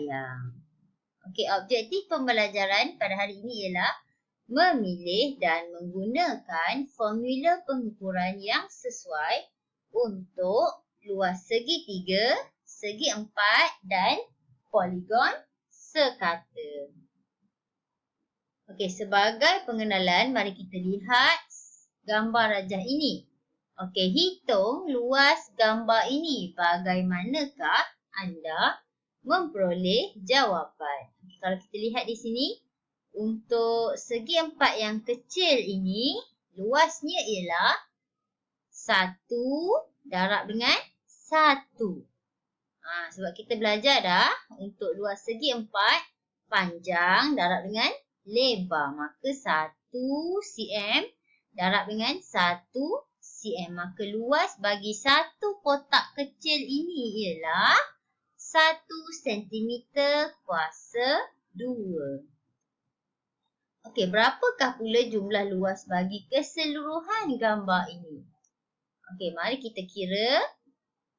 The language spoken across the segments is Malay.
layang. Okey, objektif pembelajaran pada hari ini ialah memilih dan menggunakan formula pengukuran yang sesuai untuk luas segitiga, segi empat dan poligon sekata. Okey, sebagai pengenalan, mari kita lihat gambar rajah ini. Okey, hitung luas gambar ini. Bagaimanakah anda memperoleh jawapan? Okay, kalau kita lihat di sini, untuk segi empat yang kecil ini, luasnya ialah 1 darab dengan 1. Sebab kita belajar dah, untuk luas segi empat, panjang darab dengan lebar. Maka 1 cm darab dengan 1 cm. Maka luas bagi satu kotak kecil ini ialah 1 cm kuasa 2. Okey, berapakah pula jumlah luas bagi keseluruhan gambar ini? Okey, mari kita kira.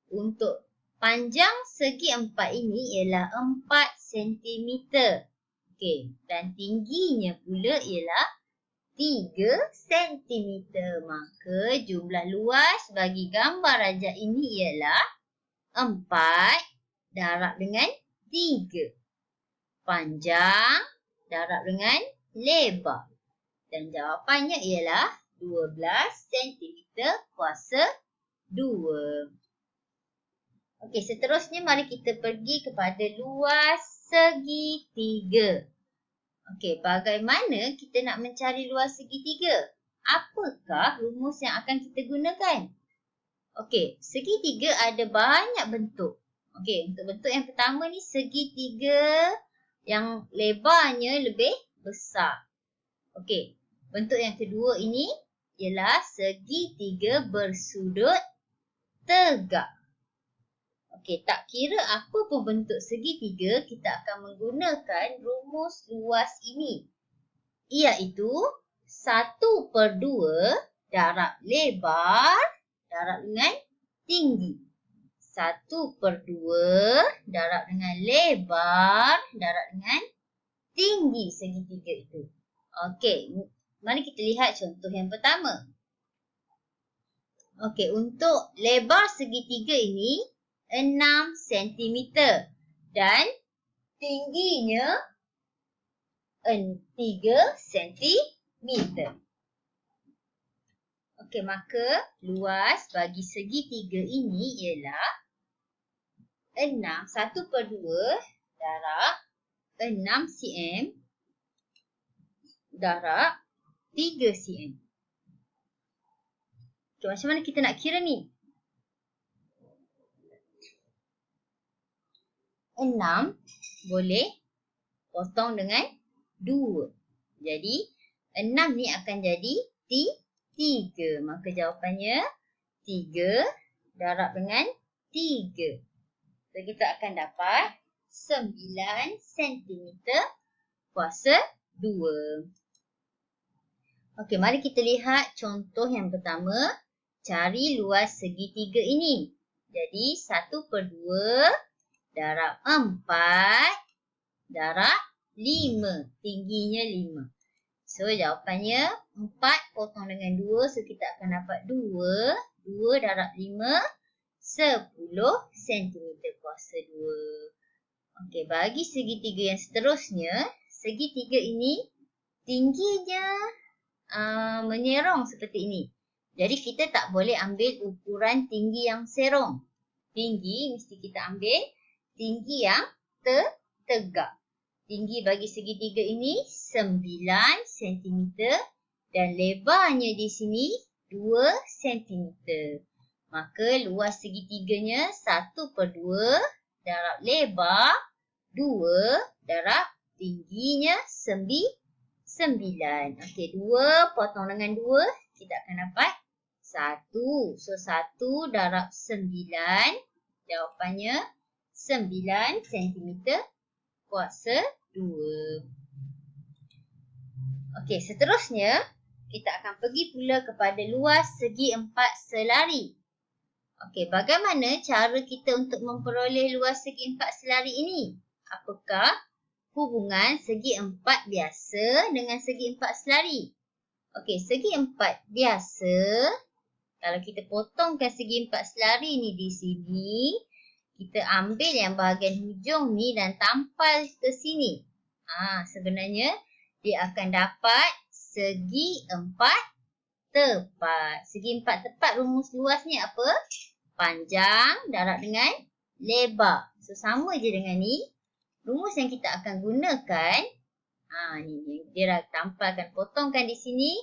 Untuk panjang segi empat ini ialah 4 cm. Okey, dan tingginya pula ialah 3 cm. Maka jumlah luas bagi gambar rajah ini ialah 4 darab dengan 3. Panjang darab dengan lebar. Dan jawapannya ialah 12 cm kuasa 2. Okey, seterusnya mari kita pergi kepada luas segitiga. Okey, bagaimana kita nak mencari luas segitiga? Apakah rumus yang akan kita gunakan? Okey, segitiga ada banyak bentuk. Okey, untuk bentuk yang pertama ni segitiga yang lebarnya lebih besar. Okey, bentuk yang kedua ini ialah segitiga bersudut tegak. Okey, tak kira apa pun bentuk segitiga, kita akan menggunakan rumus luas ini. Iaitu 1/2 darab lebar darab dengan tinggi. 1/2 darab dengan lebar darab dengan tinggi segitiga itu. Okey, mari kita lihat contoh yang pertama. Okey, untuk lebar segitiga ini 6 cm dan tingginya 3 cm. Okey, maka luas bagi segitiga ini ialah 1/2 darab 6 cm darab 3 cm. Okay, macam mana kita nak kira ni? 6 boleh potong dengan 2. Jadi 6 ni akan jadi 3. Maka jawapannya 3 darab dengan 3. So kita akan dapat 9 cm kuasa 2. Okey, mari kita lihat contoh yang pertama. Cari luas segitiga ini. Jadi 1/2 darab 4 darab 5. Tingginya 5. So jawapannya 4 potong dengan 2. So kita akan dapat 2. 2 darab 5. 10 cm kuasa 2. Okey, bagi segitiga yang seterusnya. Segitiga ini tingginya menyerong seperti ini. Jadi kita tak boleh ambil ukuran tinggi yang serong. Tinggi mesti kita ambil tinggi yang tegak. Tinggi bagi segitiga ini 9 cm dan lebarnya di sini 2 cm. Maka luas segitiganya 1/2 darab lebar 2 darab tingginya 9. Okey, 2 potong dengan 2 kita akan dapat 1. So 1 darab 9 jawapannya 9 cm kuasa 2. Okey, seterusnya kita akan pergi pula kepada luas segi 4 selari. Okey, bagaimana cara kita untuk memperoleh luas segi 4 selari ini? apakah hubungan segi empat biasa dengan segi empat selari? Okey, segi empat biasa, kalau kita potongkan segi empat selari ni di sini, kita ambil yang bahagian hujung ni dan tampal ke sini. Sebenarnya dia akan dapat segi empat tepat. Segi empat tepat rumus luasnya apa? Panjang darab dengan lebar. So, sama je dengan ni. Rumus yang kita akan gunakan, ni dia dah tampalkan, potongkan di sini.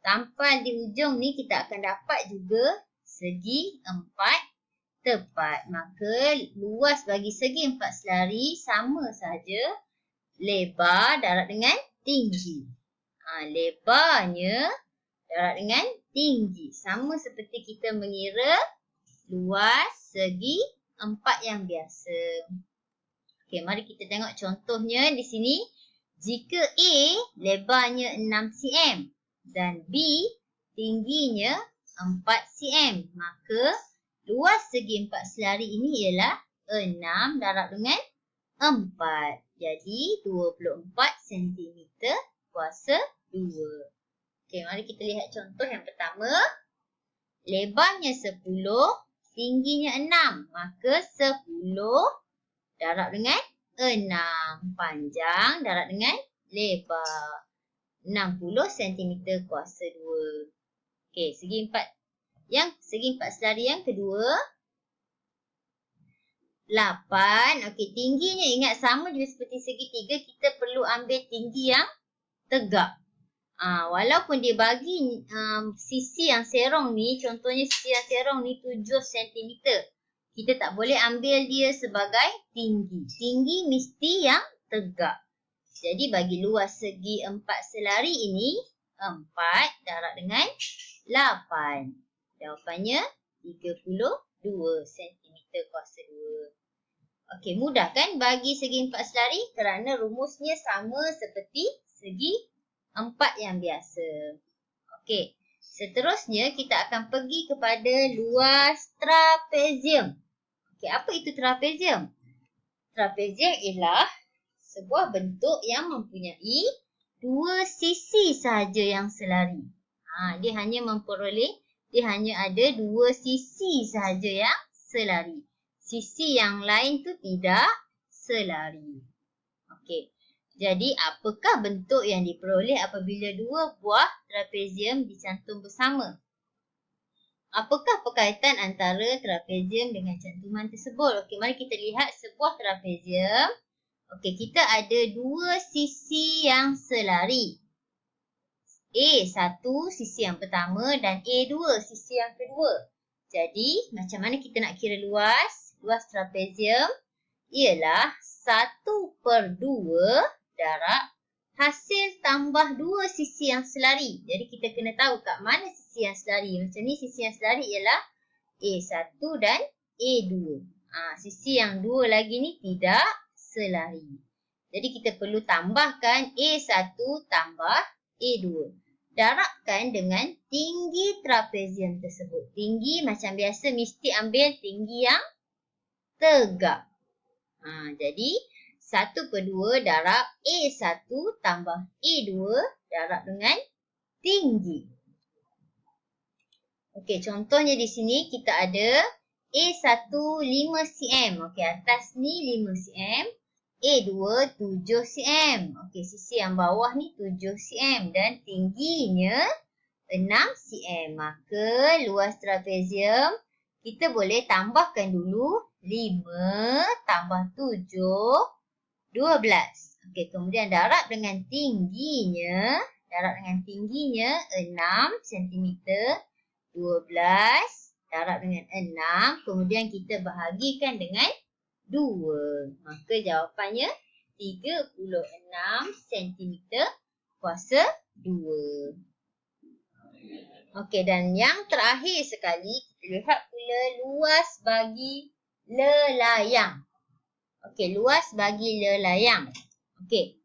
Tampal di hujung ni, kita akan dapat juga segi empat tepat. Maka luas bagi segi empat selari sama saja lebar darab dengan tinggi. Lebarnya darab dengan tinggi. Sama seperti kita mengira luas segi empat yang biasa. Okey, mari kita tengok contohnya di sini. Jika A lebarnya 6 cm dan B tingginya 4 cm, maka luas segi empat selari ini ialah 6 darab dengan 4. Jadi 24 cm kuasa 2. Okey, mari kita lihat contoh yang pertama. Lebarnya 10, tingginya 6. Maka 10 darab dengan 6. Panjang darab dengan lebar. 60 cm kuasa 2. Okey, segi empat selari yang kedua. 8. Okey, tingginya ingat sama juga seperti segitiga, kita perlu ambil tinggi yang tegak. Walaupun dia bagi sisi yang serong ni, contohnya sisi yang serong ni 7 cm. Kita tak boleh ambil dia sebagai tinggi. Tinggi mesti yang tegak. Jadi bagi luas segi empat selari ini, 4 darab dengan 8. Jawapannya 32 cm kuasa 2. Okey, mudah kan bagi segi empat selari kerana rumusnya sama seperti segi empat yang biasa. Okey, seterusnya kita akan pergi kepada luas trapezium. Okey, apa itu trapezium? Trapezium ialah sebuah bentuk yang mempunyai dua sisi sahaja yang selari. Dia hanya ada dua sisi sahaja yang selari. Sisi yang lain tu tidak selari. Okey. Jadi apakah bentuk yang diperoleh apabila dua buah trapezium dicantum bersama? Apakah perkaitan antara trapezium dengan cantuman tersebut? Okey, mari kita lihat sebuah trapezium. Okey, kita ada dua sisi yang selari. A1 sisi yang pertama dan A2 sisi yang kedua. Jadi, macam mana kita nak kira luas? Luas trapezium ialah 1/2 darab hasil tambah dua sisi yang selari. Jadi, kita kena tahu kat mana sisi yang selari. Macam ni, sisi yang selari ialah A1 dan A2. Sisi yang dua lagi ni tidak selari. Jadi kita perlu tambahkan A1 tambah A2. Darabkan dengan tinggi trapezium tersebut. Tinggi macam biasa mesti ambil tinggi yang tegak. Jadi 1/2 darab A1 tambah A2 darab dengan tinggi. Okey, contohnya di sini kita ada A1 5 cm. Okey, atas ni 5 cm. A2 7 cm. Okey, sisi yang bawah ni 7 cm dan tingginya 6 cm. Maka luas trapezium kita boleh tambahkan dulu 5 tambah 7 12. Okey, kemudian darab dengan tingginya 6 cm. 12 darab dengan 6. Kemudian kita bahagikan dengan 2. Maka jawapannya 36 cm kuasa 2. Okey, dan yang terakhir sekali kita lihat pula luas bagi lelayang. Okey, luas bagi lelayang. Okey.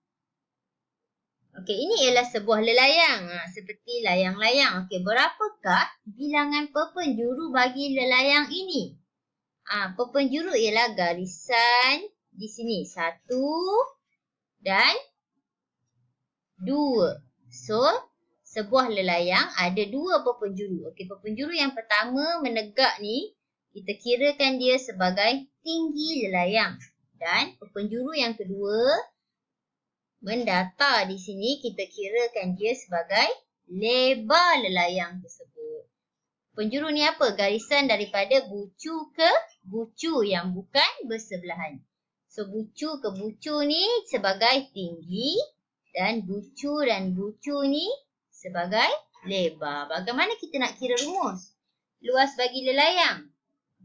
Okey, ini ialah sebuah lelayang. Seperti layang-layang. Okey, berapakah bilangan perpenjuru bagi lelayang ini? Perpenjuru ialah garisan di sini. 1 dan 2. So, sebuah lelayang ada 2 berpenjuru. Okey, berpenjuru yang pertama menegak ni, kita kirakan dia sebagai tinggi lelayang. Dan berpenjuru yang kedua mendatar di sini, kita kirakan dia sebagai lebar lelayang tersebut. Penjuru ni apa? Garisan daripada bucu ke bucu yang bukan bersebelahan. So, bucu ke bucu ni sebagai tinggi dan bucu ni sebagai lebar. Bagaimana kita nak kira rumus? Luas bagi lelayang.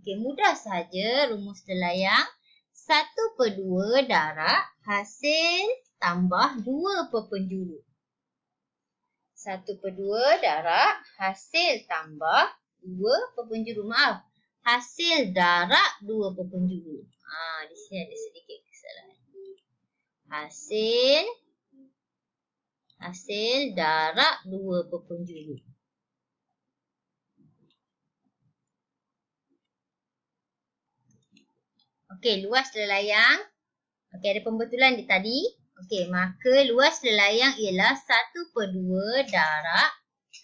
Okey, mudah sahaja rumus lelayang. 1/2 darab hasil tambah 2 berpenjuru. 1/2 darab hasil tambah 2 berpenjuru. Maaf, hasil darab 2 berpenjuru. Di sini ada sedikit kesalahan. Hasil darab 2 berpenjuru. Okey, luas lelayang. Okey, ada pembetulan di tadi. Okey, maka luas lelayang ialah 1/2 darab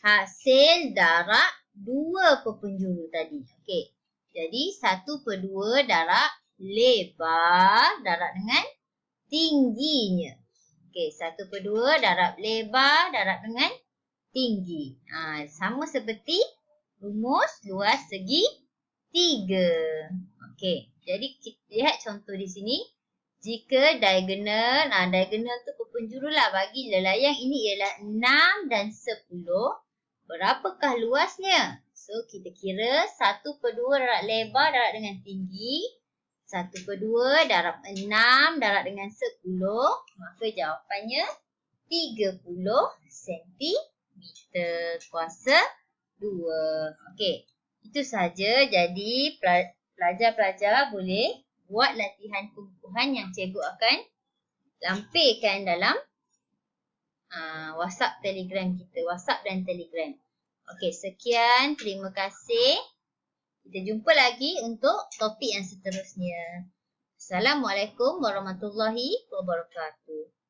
hasil darab 2 berpenjuru tadi. Okey, jadi 1/2 darab lebar darab dengan tingginya. Okey, 1/2 darab lebar darab dengan tinggi. Sama seperti rumus luas segi 3. Okey, jadi kita lihat contoh di sini. Jika diagonal tu berpenjuru lah bagi lelayang ini ialah 6 dan 10. Berapakah luasnya? So, kita kira 1/2 darab lebar darab dengan tinggi. 1/2 darab 6 darab dengan 10. Maka jawapannya 30 cm kuasa 2. Okey, itu sahaja. Jadi, pelajar-pelajar boleh buat latihan pengukuhan yang cikgu akan lampirkan dalam WhatsApp Telegram kita. WhatsApp dan Telegram. Okey, sekian. Terima kasih. Kita jumpa lagi untuk topik yang seterusnya. Assalamualaikum warahmatullahi wabarakatuh.